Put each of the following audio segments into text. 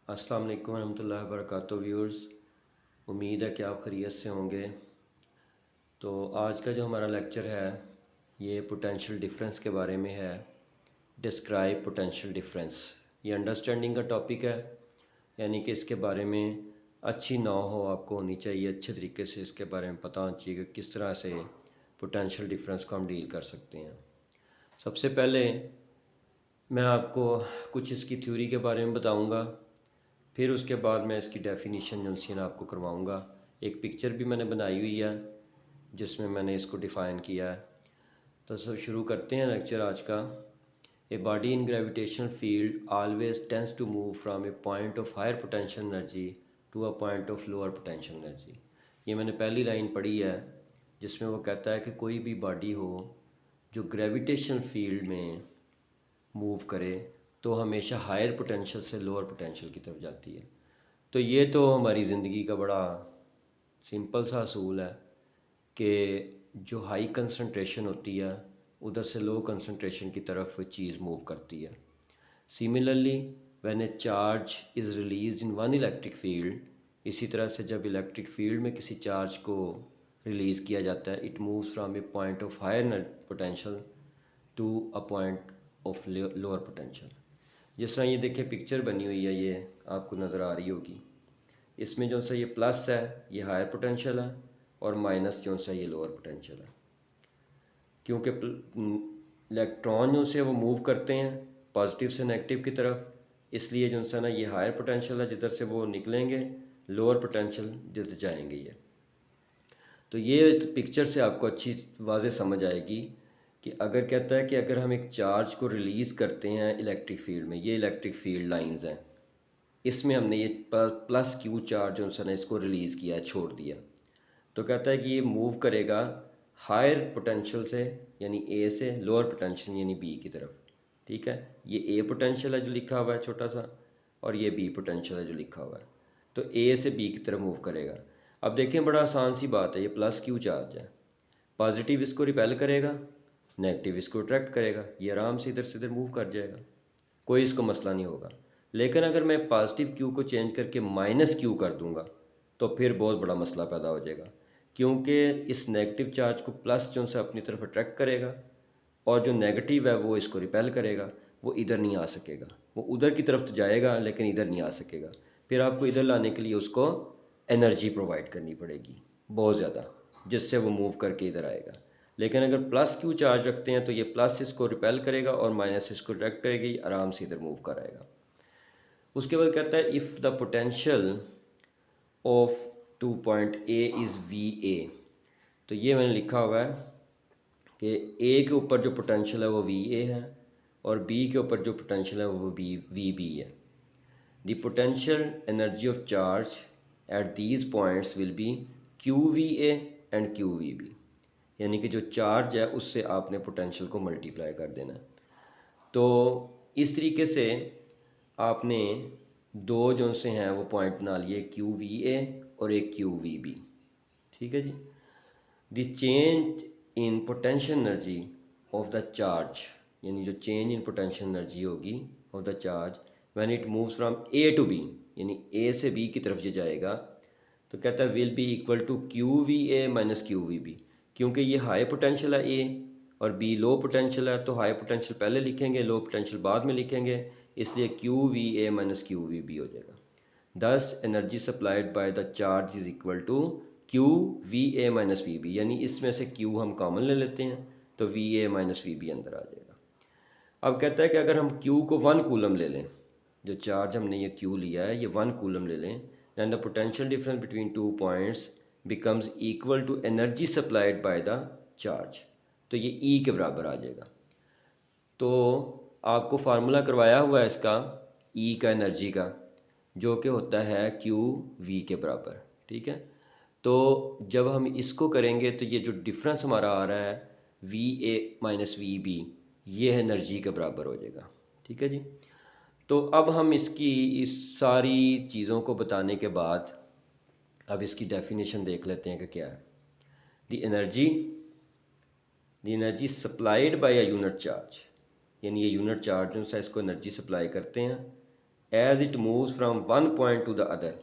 अस्सलाम वालेकुम रहमतुल्लाहि व बरकातुहू व्यूअर्स। उम्मीद है कि आप खैरियत से होंगे। तो आज का जो हमारा लेक्चर है ये पोटेंशियल डिफरेंस के बारे में है। डिस्क्राइब पोटेंशियल डिफरेंस, ये अंडरस्टैंडिंग का टॉपिक है, यानी कि इसके बारे में अच्छी नॉ हो आपको होनी चाहिए, अच्छे तरीके से इसके बारे में पता होना चाहिए कि किस तरह से पोटेंशियल डिफरेंस को हम डील कर सकते हैं। सबसे पहले मैं आपको कुछ इसकी थ्योरी के बारे में बताऊंगा, फिर उसके बाद मैं इसकी डेफिनेशन जो सी ना आपको करवाऊँगा। एक पिक्चर भी मैंने बनाई हुई है जिसमें मैंने इसको डिफ़ाइन किया है। तो सब शुरू करते हैं लेक्चर आज का। A body in gravitational field always tends to move from a point of higher potential energy to a point of lower potential energy. ये मैंने पहली लाइन पढ़ी है जिसमें वो कहता है कि कोई भी बॉडी हो जो ग्रेविटेशनल फील्ड में मूव करे तो हमेशा हायर पोटेंशियल से लोअर पोटेंशियल की तरफ जाती है। तो ये तो हमारी ज़िंदगी का बड़ा सिंपल सा असूल है कि जो हाई कंसंट्रेशन होती है उधर से लो कंसंट्रेशन की तरफ चीज़ मूव करती है। Similarly when A charge is release in one electric field, इसी तरह से जब इलेक्ट्रिक फील्ड में किसी चार्ज को रिलीज़ किया जाता है, it moves from a point of higher potential to a point of lower potential. जिस तरह ये देखिए पिक्चर बनी हुई है, ये आपको नज़र आ रही होगी। इसमें जो सा ये प्लस है ये हायर पोटेंशियल है और माइनस जो सा ये लोअर पोटेंशियल है, क्योंकि इलेक्ट्रॉन जो से वो मूव करते हैं पॉजिटिव से नेगेटिव की तरफ, इसलिए जो सा ना ये हायर पोटेंशियल है जिधर से वो निकलेंगे, लोअर पोटेंशियल जिधर जाएंगे ये। तो ये पिक्चर से आपको अच्छी वाज़े समझ आएगी कि अगर कहता है कि अगर हम एक चार्ज को रिलीज़ करते हैं इलेक्ट्रिक फील्ड में, ये इलेक्ट्रिक फील्ड लाइंस हैं, इसमें हमने ये प्लस क्यू चार्ज जो है ना इसको रिलीज़ किया, छोड़ दिया, तो कहता है कि ये मूव करेगा हायर पोटेंशियल से यानी ए से लोअर पोटेंशियल यानी बी की तरफ। ठीक है, ये ए पोटेंशियल है जो लिखा हुआ है छोटा सा, और ये बी पोटेंशियल है जो लिखा हुआ है, तो ए से बी की तरफ मूव करेगा। अब देखें बड़ा आसान सी बात है, ये प्लस क्यू चार्ज है, पॉजिटिव इसको रिपेल करेगा, नेगेटिव इसको अट्रैक्ट करेगा, ये आराम से इधर से इधर मूव कर जाएगा, कोई इसको मसला नहीं होगा। लेकिन अगर मैं पॉजिटिव क्यू को चेंज करके माइनस क्यू कर दूंगा तो फिर बहुत बड़ा मसला पैदा हो जाएगा, क्योंकि इस नेगेटिव चार्ज को प्लस जो से अपनी तरफ अट्रैक्ट करेगा और जो नेगेटिव है वो इसको रिपेल करेगा, वो इधर नहीं आ सकेगा, वो उधर की तरफ तो जाएगा लेकिन इधर नहीं आ सकेगा। फिर आपको इधर लाने के लिए उसको एनर्जी प्रोवाइड करनी पड़ेगी बहुत ज़्यादा, जिससे वो मूव करके इधर आएगा। लेकिन अगर प्लस क्यू चार्ज रखते हैं तो ये प्लस इसको रिपेल करेगा और माइनस इसको अट्रैक्ट करेगी, आराम से इधर मूव कर आएगा। उसके बाद कहता है if the potential of two point A is V A, तो ये मैंने लिखा हुआ है कि ए के ऊपर जो पोटेंशियल है वो वी ए है और बी के ऊपर जो पोटेंशियल है वो वी बी है। The potential energy of charge at these points will be Q V A and Q V B, यानी कि जो चार्ज है उससे आपने पोटेंशियल को मल्टीप्लाई कर देना है। तो इस तरीके से आपने दो जो से हैं वो पॉइंट बना लिए, क्यू वी ए और एक क्यू वी बी। ठीक है जी। The change in potential energy of the charge, यानी जो चेंज इन पोटेंशियल एनर्जी होगी of the charge when it moves from A to B, यानी ए से बी की तरफ ये जाएगा, तो कहता है will be equal to Q V A minus Q V B, क्योंकि ये हाई पोटेंशियल है ए और बी लो पोटेंशियल है, तो हाई पोटेंशियल पहले लिखेंगे, लो पोटेंशियल बाद में लिखेंगे, इसलिए Q V A minus Q V B हो जाएगा। Thus energy supplied by the charge is equal to Q V A minus V B, यानी इसमें से क्यू हम कॉमन ले लेते हैं तो V A minus V B अंदर आ जाएगा। अब कहता है कि अगर हम क्यू को 1 कूलम ले लें, जो चार्ज हमने ये क्यू लिया है ये 1 कूलम ले लें, then the potential difference between 2 points becomes equal to energy supplied by the charge, तो ये ई के बराबर आ जाएगा। तो आपको फार्मूला करवाया हुआ है इसका ई का एनर्जी का, जो कि होता है क्यू वी के बराबर। ठीक है, तो जब हम इसको करेंगे तो ये जो डिफरेंस हमारा आ रहा है V A minus V B, ये एनर्जी के बराबर हो जाएगा। ठीक है जी। तो अब हम इसकी इस सारी चीज़ों को बताने के बाद अब इसकी डेफिनेशन देख लेते हैं कि क्या है। The energy supplied by a unit charge, यानी ये यूनिट चार्ज जो सा इसको एनर्जी सप्लाई करते हैं as it moves from one point to the other,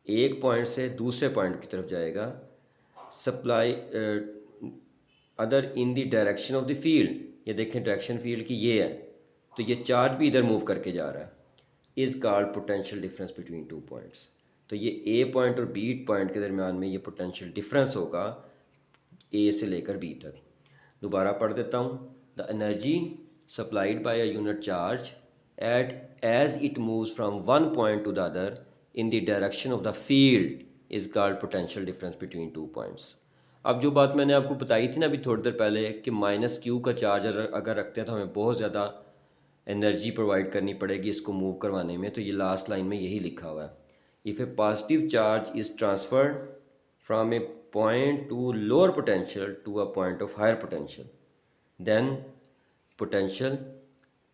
एक पॉइंट से दूसरे पॉइंट की तरफ जाएगा, supply other in the direction of the field, ये देखें डायरेक्शन फील्ड की ये है, तो ये चार्ज भी इधर मूव करके जा रहा है, is called potential difference between two points. तो ये ए पॉइंट और बी पॉइंट के दरमियान में ये पोटेंशियल डिफरेंस होगा ए से लेकर बी तक। दोबारा पढ़ देता हूँ। The energy supplied by a unit charge at as it moves from one point to the other in the direction of the field is called potential difference between two points. अब जो बात मैंने आपको बताई थी ना अभी थोड़ी देर पहले कि माइनस क्यू का चार्ज अगर रखते हैं तो हमें बहुत ज़्यादा एनर्जी प्रोवाइड करनी पड़ेगी इसको मूव करवाने में, तो ये लास्ट लाइन में यही लिखा हुआ है। If A positive charge is transferred from A point to lower potential to a point of higher potential, then potential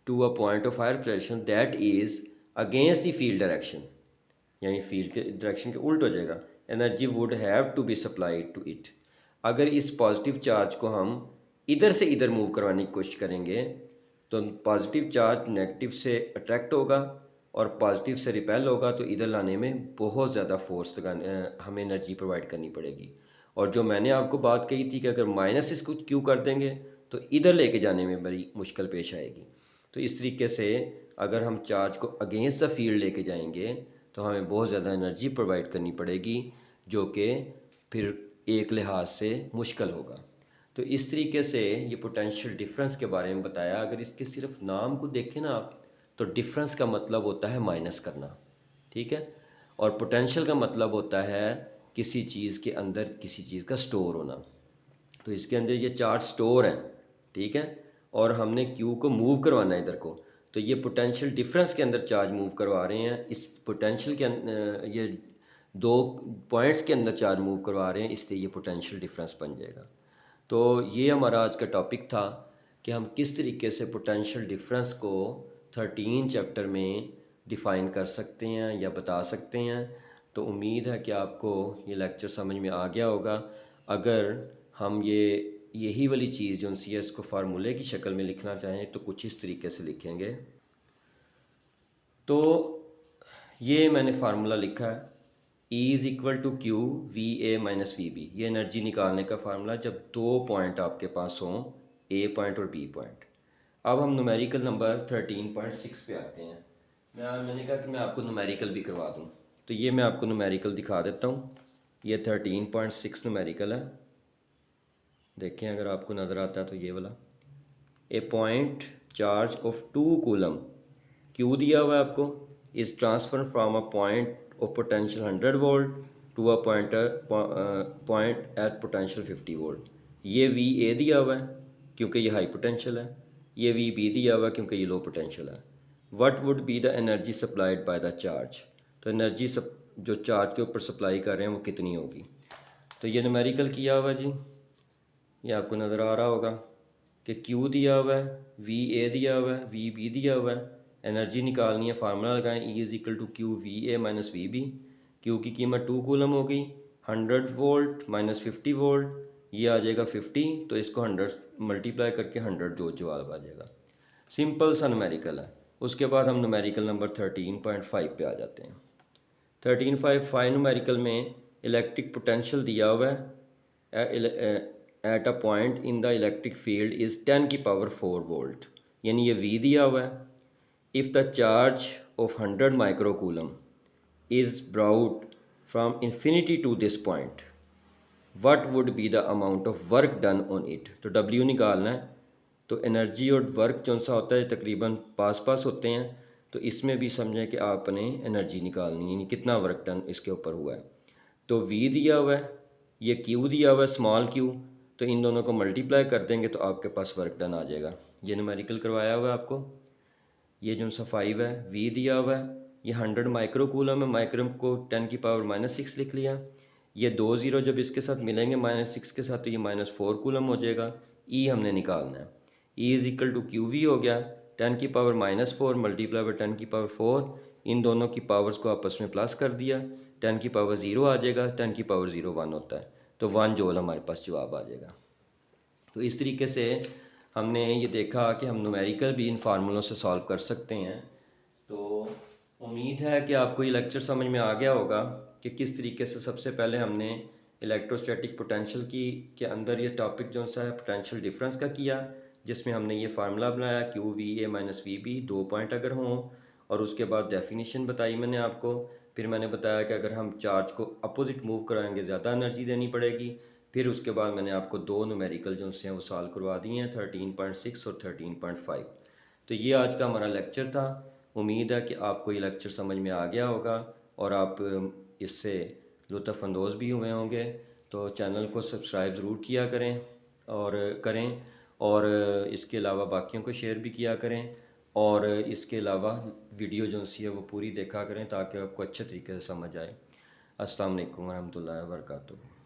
to a point of higher potential that is against the field direction, यानी field के direction के उल्ट हो जाएगा, energy would have to be supplied to it. अगर इस positive charge को हम इधर से इधर मूव करवाने की कोशिश करेंगे तो पॉजिटिव चार्ज नेगेटिव से अट्रैक्ट होगा और पॉजिटिव से रिपेल होगा, तो इधर लाने में बहुत ज़्यादा फोर्स हमें एनर्जी प्रोवाइड करनी पड़ेगी। और जो मैंने आपको बात कही थी कि अगर माइनस इसको क्यू कर देंगे तो इधर लेके जाने में बड़ी मुश्किल पेश आएगी। तो इस तरीके से अगर हम चार्ज को अगेंस्ट द फील्ड लेके जाएंगे तो हमें बहुत ज़्यादा एनर्जी प्रोवाइड करनी पड़ेगी, जो कि फिर एक लिहाज से मुश्किल होगा। तो इस तरीके से ये पोटेंशियल डिफरेंस के बारे में बताया। अगर इसके सिर्फ नाम को देखें ना आप, तो डिफरेंस का मतलब होता है माइनस करना, ठीक है, और पोटेंशियल का मतलब होता है किसी चीज़ के अंदर किसी चीज़ का स्टोर होना। तो इसके अंदर ये चार्ज स्टोर है, ठीक है, और हमने क्यू को मूव करवाना है इधर को, तो ये पोटेंशियल डिफरेंस के अंदर चार्ज मूव करवा रहे हैं। इस पोटेंशियल के ये दो पॉइंट्स के अंदर चार्ज मूव करवा रहे हैं, इसलिए ये पोटेंशियल डिफरेंस बन जाएगा। तो ये हमारा आज का टॉपिक था कि हम किस तरीके से पोटेंशियल डिफरेंस को 13 चैप्टर में डिफ़ाइन कर सकते हैं या बता सकते हैं। तो उम्मीद है कि आपको ये लेक्चर समझ में आ गया होगा। अगर हम यही वाली चीज़ जो सी एस को फार्मूले की शक्ल में लिखना चाहें तो कुछ इस तरीके से लिखेंगे। तो ये मैंने फार्मूला लिखा है, E is equal to Q V A minus V B. ये एनर्जी निकालने का फार्मूला जब दो पॉइंट आपके पास हों, ए पॉइंट और बी पॉइंट। अब हम न्यूमेरिकल नंबर 13.6 पे आते हैं। मैंने कहा कि मैं आपको न्यूमेरिकल भी करवा दूं, तो ये मैं आपको न्यूमेरिकल दिखा देता हूँ। ये 13.6 न्यूमेरिकल है, देखें अगर आपको नज़र आता है तो ये वाला। A point charge of 2 coulomb, q दिया हुआ है आपको, is transfer from a point of potential 100 volt to a point at potential 50 volt. ये वी ए दिया हुआ है क्योंकि ये हाई पोटेंशियल है, ये वी बी दिया हुआ है क्योंकि ये लो पोटेंशियल है। What would be the energy supplied by the charge, तो एनर्जी जो चार्ज के ऊपर सप्लाई कर रहे हैं वो कितनी होगी। तो ये न्यूमेरिकल किया हुआ जी, ये आपको नज़र आ रहा होगा कि क्यू दिया हुआ है, वी ए दिया हुआ है, वी बी दिया हुआ है। एनर्जी निकालनी है, फार्मूला लगाएं, E is equal to Q V A minus V B. Q की कीमत 2 कूलम हो गई, 100 वोल्ट माइनस 50 वोल्ट, ये आ जाएगा 50, तो इसको 100 मल्टीप्लाई करके 100 जो जवाब आ जाएगा। सिंपल सा न्यूमेरिकल है। उसके बाद हम न्यूमेरिकल नंबर 13.5 पे आ जाते हैं। 13.5 न्यूमेरिकल में इलेक्ट्रिक पोटेंशियल दिया हुआ है at a point in the electric field is 10 की पावर 4 वोल्ट, यानी ये वी दिया हुआ है। If the charge of 100 micro coulomb is brought from infinity to this point, what would be the amount of work done on it. तो W निकालना है। तो एनर्जी और वर्क जो सा होता है तकरीबन पास पास होते हैं, तो इसमें भी समझें कि आपने एनर्जी निकालनी है, यानी कितना वर्क डन इसके ऊपर हुआ है। तो वी दिया हुआ है, ये क्यू दिया हुआ है स्मॉल क्यू, तो इन दोनों को मल्टीप्लाई कर देंगे तो आपके पास वर्क डन आ जाएगा। ये न्यूमेरिकल करवाया हुआ है आपको। ये जो सा 5 है, वी दिया हुआ है, ये 100 माइक्रो कूलम है, माइक्रो को 10 की पावर -6 लिख लिया। ये 2 ज़ीरो जब इसके साथ मिलेंगे -6 के साथ तो ये -4 कूलम हो जाएगा। ई हमने निकालना है, E is equal to Q V हो गया, 10 की पावर -4 मल्टीप्लाई बाई 10 की पावर 4, इन दोनों की पावर्स को आपस में प्लस कर दिया, 10 की पावर 0 आ जाएगा, 10 की पावर 0 1 होता है, तो 1 जोल हमारे पास जवाब आ जाएगा। तो इस तरीके से हमने ये देखा कि हम न्यूमेरिकल भी इन फार्मूलों से सॉल्व कर सकते हैं। तो उम्मीद है कि आपको ये लेक्चर समझ में आ गया होगा कि किस तरीके से सबसे पहले हमने इलेक्ट्रोस्टैटिक पोटेंशियल की के अंदर ये टॉपिक जो सा है पोटेंशियल डिफरेंस का किया, जिसमें हमने ये फार्मूला बनाया Q V A minus V B 2 point अगर हों, और उसके बाद डेफिनेशन बताई मैंने आपको। फिर मैंने बताया कि अगर हम चार्ज को अपोजिट मूव कराएंगे ज़्यादा एनर्जी देनी पड़ेगी। फिर उसके बाद मैंने आपको दो न्यूमेरिकल जो से हैं वो सॉल्व करवा दिए हैं, 13.6 और 13.5। तो ये आज का हमारा लेक्चर था। उम्मीद है कि आपको ये लेक्चर समझ में आ गया होगा और आप इससे लुत्फ़अंदोज़ भी हुए होंगे। तो चैनल को सब्सक्राइब ज़रूर किया करें और इसके अलावा बाकियों को शेयर भी किया करें, और इसके अलावा वीडियो जो सी है वो पूरी देखा करें ताकि आपको अच्छे तरीके से समझ आए। अस्सलाम वालेकुम रहमतुल्लाहि व बरकातुहू।